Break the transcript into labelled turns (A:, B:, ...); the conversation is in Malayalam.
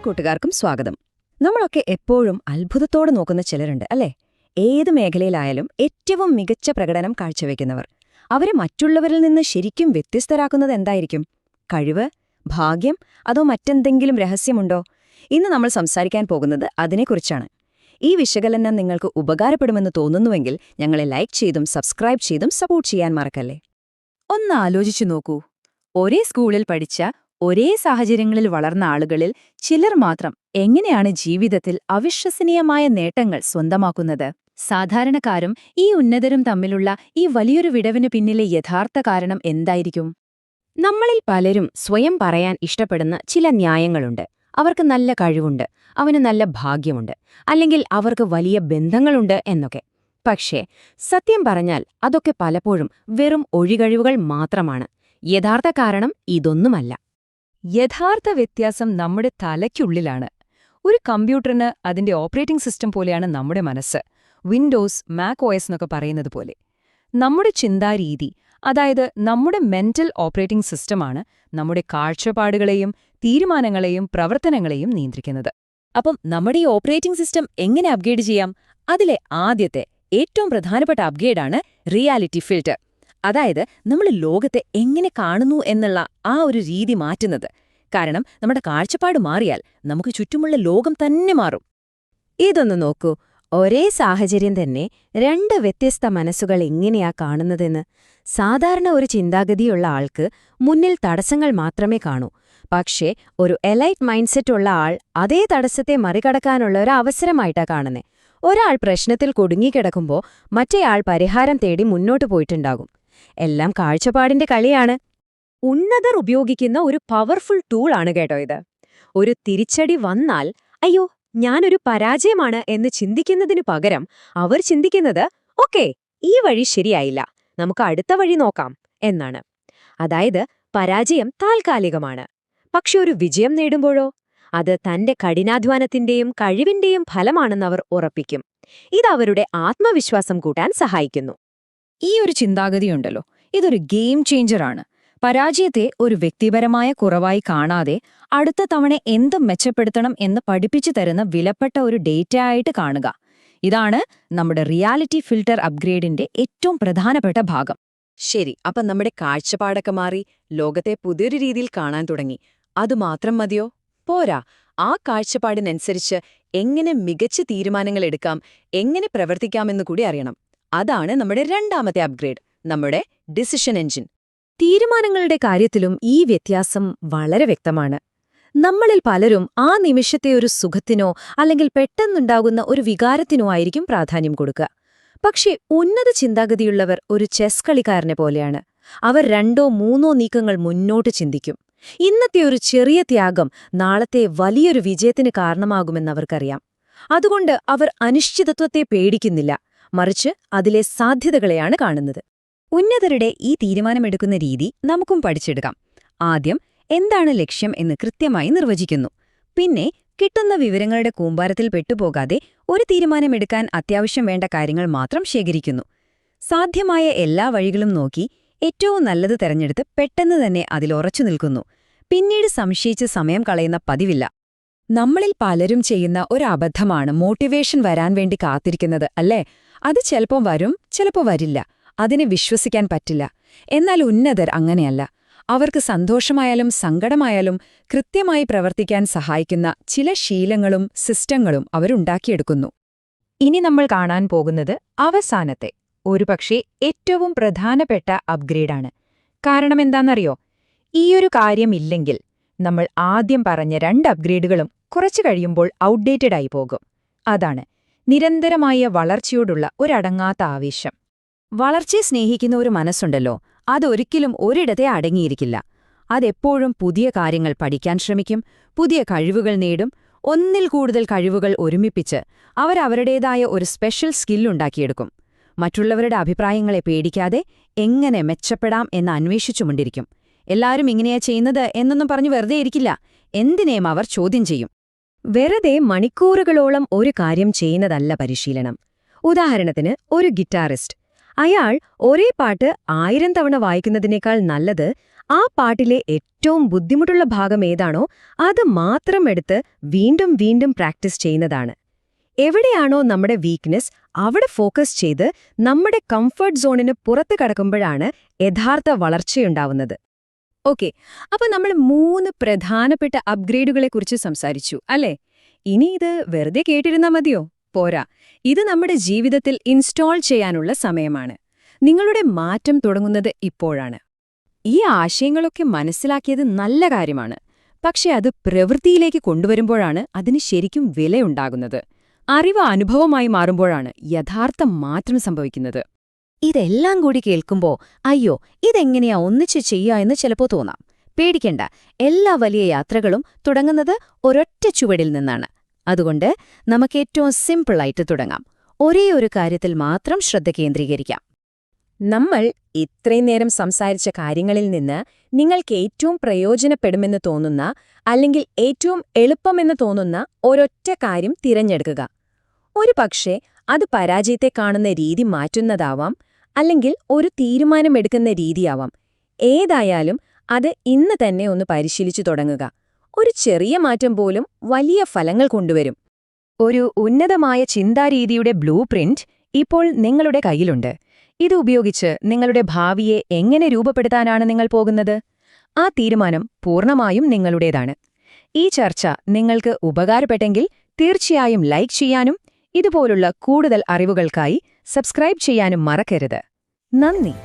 A: കൂട്ടുകാർക്കും സ്വാഗതം. നമ്മളൊക്കെ എപ്പോഴും അത്ഭുതത്തോടെ നോക്കുന്ന ചിലരുണ്ട് അല്ലേ? ഏത് മേഖലയിലായാലും ഏറ്റവും മികച്ച പ്രകടനം കാഴ്ചവെക്കുന്നവർ. അവരെ മറ്റുള്ളവരിൽ നിന്ന് ശരിക്കും വ്യത്യസ്തരാക്കുന്നത് എന്തായിരിക്കും? കഴിവ്, ഭാഗ്യം, അതോ മറ്റെന്തെങ്കിലും രഹസ്യമുണ്ടോ? ഇന്ന് നമ്മൾ സംസാരിക്കാൻ പോകുന്നത് അതിനെക്കുറിച്ചാണ്. ഈ വിശകലനം നിങ്ങൾക്ക് ഉപകാരപ്പെടുമെന്ന് തോന്നുന്നുവെങ്കിൽ ഞങ്ങളെ ലൈക്ക് ചെയ്തും സബ്സ്ക്രൈബ് ചെയ്തും സപ്പോർട്ട് ചെയ്യാൻ മറക്കല്ലേ.
B: ഒന്ന് ആലോചിച്ചു നോക്കൂ. ഒരേ സ്കൂളിൽ പഠിച്ച, ഒരേ സാഹചര്യങ്ങളിൽ വളർന്ന ആളുകളിൽ ചിലർ മാത്രം എങ്ങനെയാണ് ജീവിതത്തിൽ അവിശ്വസനീയമായ നേട്ടങ്ങൾ സ്വന്തമാക്കുന്നത്? സാധാരണക്കാരും ഈ ഉന്നതരും തമ്മിലുള്ള ഈ വലിയൊരു വിടവിനു പിന്നിലെ യഥാർത്ഥ കാരണം എന്തായിരിക്കും?
A: നമ്മളിൽ പലരും സ്വയം പറയാൻ ഇഷ്ടപ്പെടുന്ന ചില ന്യായങ്ങളുണ്ട്. അവർക്ക് നല്ല കഴിവുണ്ട്, അവന് നല്ല ഭാഗ്യമുണ്ട്, അല്ലെങ്കിൽ അവർക്ക് വലിയ ബന്ധങ്ങളുണ്ട് എന്നൊക്കെ. പക്ഷേ സത്യം പറഞ്ഞാൽ അതൊക്കെ പലപ്പോഴും വെറും ഒഴികഴിവുകൾ മാത്രമാണ്. യഥാർത്ഥ കാരണം ഇതൊന്നുമല്ല. യഥാർത്ഥ വ്യത്യാസം നമ്മുടെ തലയ്ക്കുള്ളിലാണ്. ഒരു കമ്പ്യൂട്ടറിന് അതിന്റെ ഓപ്പറേറ്റിംഗ് സിസ്റ്റം പോലെയാണ് നമ്മുടെ മനസ്സ്. വിൻഡോസ്, മാക് OS എന്നൊക്കെ പറയുന്നത് പോലെ. നമ്മുടെ ചിന്താരീതി, അതായത് നമ്മുടെ മെന്റൽ ഓപ്പറേറ്റിംഗ് സിസ്റ്റമാണ് നമ്മുടെ കാഴ്ചപ്പാടുകളെയും തീരുമാനങ്ങളെയും പ്രവർത്തനങ്ങളെയും നിയന്ത്രിക്കുന്നത്. അപ്പം നമ്മുടെ ഈ ഓപ്പറേറ്റിംഗ് സിസ്റ്റം എങ്ങനെ അപ്ഗ്രേഡ് ചെയ്യാം? അതിലെ ആദ്യത്തെ ഏറ്റവും പ്രധാനപ്പെട്ട അപ്ഗ്രേഡാണ് റിയാലിറ്റി ഫിൽട്ടർ. അതായത് നമ്മൾ ലോകത്തെ എങ്ങനെ കാണുന്നു എന്നുള്ള ആ ഒരു രീതി മാറ്റുന്നത്. കാരണം നമ്മുടെ കാഴ്ചപ്പാട് മാറിയാൽ നമുക്ക് ചുറ്റുമുള്ള ലോകം തന്നെ മാറും. ഇതൊന്ന് നോക്കൂ. ഒരേ സാഹചര്യം തന്നെ രണ്ട് വ്യത്യസ്ത മനസ്സുകൾ എങ്ങനെയാ കാണുന്നതെന്ന്. സാധാരണ ഒരു ചിന്താഗതിയുള്ള ആൾക്ക് മുന്നിൽ തടസ്സങ്ങൾ മാത്രമേ കാണൂ. പക്ഷേ ഒരു എലൈറ്റ് മൈൻഡ്സെറ്റ് ഉള്ള ആൾ അതേ തടസ്സത്തെ മറികടക്കാനുള്ള ഒരു അവസരമായിട്ടാ കാണുന്നത്. ഒരാൾ പ്രശ്നത്തിൽ കുടുങ്ങിക്കിടക്കുമ്പോൾ മറ്റേയാൾ പരിഹാരം തേടി മുന്നോട്ടു പോയിട്ടുണ്ടാകും. എല്ലാം കാഴ്ചപ്പാടിന്റെ കളിയാണ്. ഉന്നതർ ഉപയോഗിക്കുന്ന ഒരു പവർഫുൾ ടൂളാണ് കേട്ടോ ഇത്. ഒരു തിരിച്ചടി വന്നാൽ അയ്യോ ഞാനൊരു പരാജയമാണ് എന്ന് ചിന്തിക്കുന്നതിനു പകരം അവർ ചിന്തിക്കുന്നത് ഓക്കേ, ഈ വഴി ശരിയായില്ല, നമുക്ക് അടുത്ത വഴി നോക്കാം എന്നാണ്. അതായത് പരാജയം താൽക്കാലികമാണ്. പക്ഷെ ഒരു വിജയം നേടുമ്പോഴോ അത് തന്റെ കഠിനാധ്വാനത്തിന്റെയും കഴിവിന്റെയും ഫലമാണെന്നവർ ഉറപ്പിക്കും. ഇതവരുടെ ആത്മവിശ്വാസം കൂട്ടാൻ സഹായിക്കുന്നു. ഈ ഒരു ചിന്താഗതിയുണ്ടല്ലോ, ഇതൊരു ഗെയിം ചേഞ്ചറാണ്. പരാജയത്തെ ഒരു വ്യക്തിപരമായ കുറവായി കാണാതെ അടുത്ത തവണ എന്തും മെച്ചപ്പെടുത്തണം എന്ന് പഠിപ്പിച്ചു തരുന്ന വിലപ്പെട്ട ഒരു ഡേറ്റയായിട്ട് കാണുക. ഇതാണ് നമ്മുടെ റിയാലിറ്റി ഫിൽട്ടർ അപ്ഗ്രേഡിന്റെ ഏറ്റവും പ്രധാനപ്പെട്ട ഭാഗം. ശരി, അപ്പം നമ്മുടെ കാഴ്ചപ്പാടൊക്കെ മാറി ലോകത്തെ പുതിയൊരു രീതിയിൽ കാണാൻ തുടങ്ങി. അതുമാത്രം മതിയോ? പോരാ. ആ കാഴ്ചപ്പാടിനനുസരിച്ച് എങ്ങനെ മികച്ച തീരുമാനങ്ങൾ എടുക്കാം, എങ്ങനെ പ്രവർത്തിക്കാമെന്ന് കൂടി അറിയണം. അതാണ് നമ്മുടെ രണ്ടാമത്തെ അപ്ഗ്രേഡ്, നമ്മുടെ ഡിസിഷൻ എഞ്ചിൻ. തീരുമാനങ്ങളുടെ കാര്യത്തിലും ഈ വ്യത്യാസം വളരെ വ്യക്തമാണ്. നമ്മളിൽ പലരും ആ നിമിഷത്തെ ഒരു സുഖത്തിനോ അല്ലെങ്കിൽ പെട്ടെന്നുണ്ടാകുന്ന ഒരു വികാരത്തിനോ ആയിരിക്കും പ്രാധാന്യം കൊടുക്കുക. പക്ഷേ ഉന്നത ചിന്താഗതിയുള്ളവർ ഒരു ചെസ് കളിക്കാരനെ പോലെയാണ്. അവർ 2 or 3 നീക്കങ്ങൾ മുന്നോട്ട് ചിന്തിക്കും. ഇന്നത്തെ ഒരു ചെറിയ ത്യാഗം നാളത്തെ വലിയൊരു വിജയത്തിന് കാരണമാകുമെന്നവർക്കറിയാം. അതുകൊണ്ട് അവർ അനിശ്ചിതത്വത്തെ പേടിക്കുന്നില്ല, മറിച്ച് അതിലെ സാധ്യതകളെയാണ് കാണുന്നത്. ഉന്നതരുടെ ഈ തീരുമാനമെടുക്കുന്ന രീതി നമുക്കും പഠിച്ചെടുക്കാം. ആദ്യം എന്താണ് ലക്ഷ്യം എന്ന് കൃത്യമായി നിർവചിക്കുന്നു. പിന്നെ കിട്ടുന്ന വിവരങ്ങളുടെ കൂമ്പാരത്തിൽ പെട്ടുപോകാതെ ഒരു തീരുമാനമെടുക്കാൻ അത്യാവശ്യം വേണ്ട കാര്യങ്ങൾ മാത്രം ശേഖരിക്കുന്നു. സാധ്യമായ എല്ലാ വഴികളും നോക്കി ഏറ്റവും നല്ലത് തെരഞ്ഞെടുത്ത് പെട്ടെന്ന് തന്നെ അതിലുറച്ചു നിൽക്കുന്നു. പിന്നീട് സംശയിച്ച് സമയം കളയുന്ന പതിവില്ല. നമ്മളിൽ പലരും ചെയ്യുന്ന ഒരു അബദ്ധമാണ് മോട്ടിവേഷൻ വരാൻ വേണ്ടി കാത്തിരിക്കുന്നത്, അല്ലേ? അത് ചിലപ്പോൾ വരും, ചിലപ്പോൾ വരില്ല. അതിനെ വിശ്വസിക്കാൻ പറ്റില്ല. എന്നാൽ ഉന്നതർ അങ്ങനെയല്ല. അവർക്ക് സന്തോഷമായാലും സങ്കടമായാലും കൃത്യമായി പ്രവർത്തിക്കാൻ സഹായിക്കുന്ന ചില ശീലങ്ങളും സിസ്റ്റങ്ങളും അവരുണ്ടാക്കിയെടുക്കുന്നു. ഇനി നമ്മൾ കാണാൻ പോകുന്നത് അവസാനത്തെ, ഒരുപക്ഷെ ഏറ്റവും പ്രധാനപ്പെട്ട അപ്ഗ്രേഡാണ്. കാരണം എന്താണെന്നറിയോ? ഈയൊരു കാര്യമില്ലെങ്കിൽ നമ്മൾ ആദ്യം പറഞ്ഞ 2 അപ്ഗ്രേഡുകളും കുറച്ചു കഴിയുമ്പോൾ ഔട്ട്ഡേറ്റഡ് ആയി പോകും. അതാണ് നിരന്തരമായ വളർച്ചയോടുള്ള ഒരടങ്ങാത്ത ആവേശം. വളർച്ചയെ സ്നേഹിക്കുന്ന ഒരു മനസ്സുണ്ടല്ലോ, അതൊരിക്കലും ഒരിടത്തെ അടങ്ങിയിരിക്കില്ല. അതെപ്പോഴും പുതിയ കാര്യങ്ങൾ പഠിക്കാൻ ശ്രമിക്കും, പുതിയ കഴിവുകൾ നേടും. ഒന്നിൽ കൂടുതൽ കഴിവുകൾ ഒരുമിപ്പിച്ച് അവരവരുടേതായ ഒരു സ്പെഷ്യൽ സ്കില്ലുണ്ടാക്കിയെടുക്കും. മറ്റുള്ളവരുടെ അഭിപ്രായങ്ങളെ പേടിക്കാതെ എങ്ങനെ മെച്ചപ്പെടാം എന്ന് അന്വേഷിച്ചുകൊണ്ടിരിക്കും. എല്ലാവരും ഇങ്ങനെയാ ചെയ്യുന്നത് എന്നൊന്നും പറഞ്ഞു വെറുതെ ഇരിക്കില്ല. എന്തിനേയും അവർ ചോദ്യം ചെയ്യും. വെറുതെ മണിക്കൂറുകളോളം ഒരു കാര്യം ചെയ്യുന്നതല്ല പരിശീലനം. ഉദാഹരണത്തിന് ഒരു ഗിറ്റാറിസ്റ്റ്. അയാൾ ഒരേ പാട്ട് 1000 തവണ വായിക്കുന്നതിനേക്കാൾ നല്ലത് ആ പാട്ടിലെ ഏറ്റവും ബുദ്ധിമുട്ടുള്ള ഭാഗം ഏതാണോ അത് മാത്രം എടുത്ത് വീണ്ടും വീണ്ടും പ്രാക്ടീസ് ചെയ്യുന്നതാണ്. എവിടെയാണോ നമ്മുടെ വീക്ക്നെസ് അവിടെ ഫോക്കസ് ചെയ്ത് നമ്മുടെ കംഫർട്ട് സോണിന് പുറത്ത് കടക്കുമ്പോഴാണ് യഥാർത്ഥ വളർച്ചയുണ്ടാവുന്നത്. ഓക്കെ, അപ്പൊ നമ്മൾ 3 പ്രധാനപ്പെട്ട അപ്ഗ്രേഡുകളെക്കുറിച്ച് സംസാരിച്ചു അല്ലേ? ഇനി ഇത് വെറുതെ കേട്ടിരുന്നാ മതിയോ? പോരാ, ഇത് നമ്മുടെ ജീവിതത്തിൽ ഇൻസ്റ്റാൾ ചെയ്യാനുള്ള സമയമാണ്. നിങ്ങളുടെ മാറ്റം തുടങ്ങുന്നത് ഇപ്പോഴാണ്. ഈ ആശയങ്ങളൊക്കെ മനസ്സിലാക്കിയത് നല്ല കാര്യമാണ്. പക്ഷെ അത് പ്രവൃത്തിയിലേക്ക് കൊണ്ടുവരുമ്പോഴാണ് അതിന് ശരിക്കും വിലയുണ്ടാകുന്നത്. അറിവ് അനുഭവമായി മാറുമ്പോഴാണ് യഥാർത്ഥ മാറ്റം സംഭവിക്കുന്നത്. ഇതെല്ലാം കൂടി കേൾക്കുമ്പോ അയ്യോ ഇതെങ്ങനെയാ ഒന്നിച്ച് ചെയ്യാ എന്ന് ചിലപ്പോ തോന്നാം. പേടിക്കണ്ട, എല്ലാ വലിയ യാത്രകളും തുടങ്ങുന്നത് ഒരൊറ്റ ചുവടിൽ നിന്നാണ്. അതുകൊണ്ട് നമുക്കേറ്റവും സിമ്പിളായിട്ട് തുടങ്ങാം. ഒരേ ഒരു കാര്യത്തിൽ മാത്രം ശ്രദ്ധ കേന്ദ്രീകരിക്കാം. നമ്മൾ ഇത്രയും നേരം സംസാരിച്ച കാര്യങ്ങളിൽ നിന്ന് നിങ്ങൾക്ക് ഏറ്റവും പ്രയോജനപ്പെടുമെന്ന് തോന്നുന്ന അല്ലെങ്കിൽ ഏറ്റവും എളുപ്പമെന്ന് തോന്നുന്ന ഒരൊറ്റ കാര്യം തിരഞ്ഞെടുക്കുക. ഒരു പക്ഷേ അത് പരാജയത്തെ കാണുന്ന രീതി മാറ്റുന്നതാവാം, അല്ലെങ്കിൽ ഒരു തീരുമാനമെടുക്കുന്ന രീതിയാവാം. ഏതായാലും അത് ഇന്ന് തന്നെ ഒന്ന് പരിശീലിച്ചു തുടങ്ങുക. ഒരു ചെറിയ മാറ്റം പോലും വലിയ ഫലങ്ങൾ കൊണ്ടുവരും. ഒരു ഉന്നതമായ ചിന്താരീതിയുടെ ബ്ലൂ പ്രിന്റ് ഇപ്പോൾ നിങ്ങളുടെ കയ്യിലുണ്ട്. ഇത് ഉപയോഗിച്ച് നിങ്ങളുടെ ഭാവിയെ എങ്ങനെ രൂപപ്പെടുത്താനാണ് നിങ്ങൾ പോകുന്നത്? ആ തീരുമാനം പൂർണ്ണമായും നിങ്ങളുടേതാണ്. ഈ ചർച്ച നിങ്ങൾക്ക് ഉപകാരപ്പെട്ടെങ്കിൽ തീർച്ചയായും ലൈക്ക് ചെയ്യാനും ഇതുപോലുള്ള കൂടുതൽ അറിവുകൾക്കായി സബ്സ്ക്രൈബ് ചെയ്യാനും മറക്കരുത്. നന്ദി.